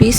20